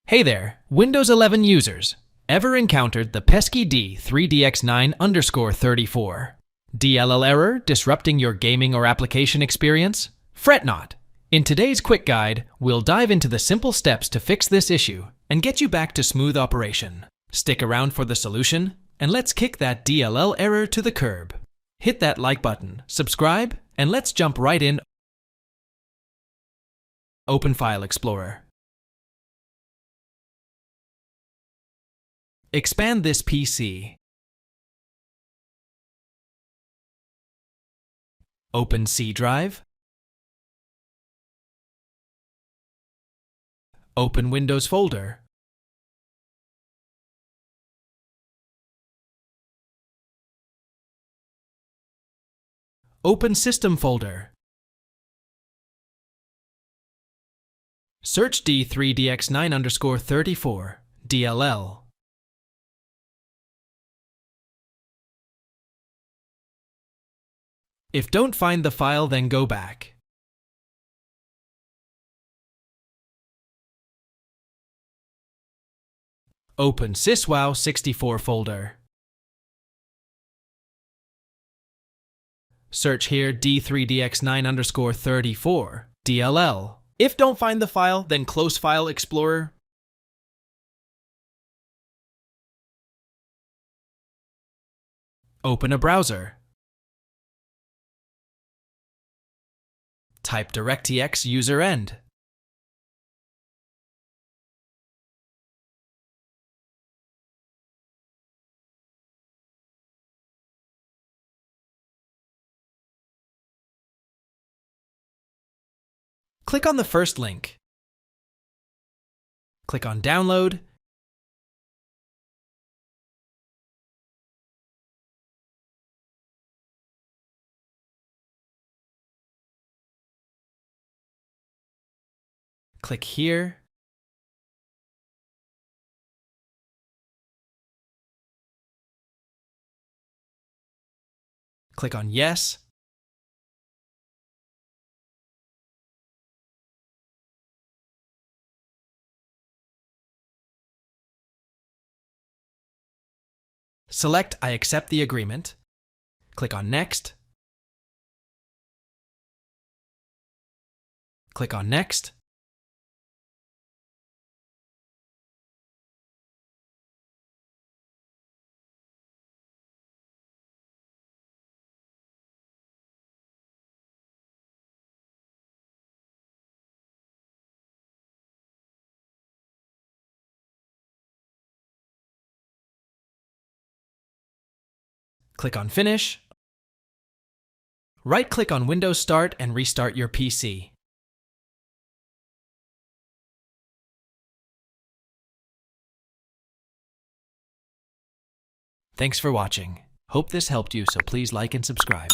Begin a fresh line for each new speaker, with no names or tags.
Hey there, Windows 11 users. Ever encountered the pesky D3DX9_34 DLL error disrupting your gaming or application experience? Fret not. In today's quick guide, we'll dive into the simple steps to fix this issue and get you back to smooth operation. Stick around for the solution, and let's kick that DLL error to the curb. Hit that like button, subscribe, and let's jump right in. Open File Explorer. Expand this PC. Open C drive. Open Windows folder. Open System folder. Search D3DX9_34 DLL. If don't find the file, then go back. Open syswow64 folder. Search here D3DX9_34 DLL. If don't find the file, then close File Explorer. Open a browser. Type DirectX user end. Click on the first link. Click on Download. Click here. Click on Yes. Select I accept the agreement. Click on Next. Click on Next. Click on Finish. Right-click on Windows Start and restart your PC. Thanks for watching. Hope this helped you, so please like and subscribe.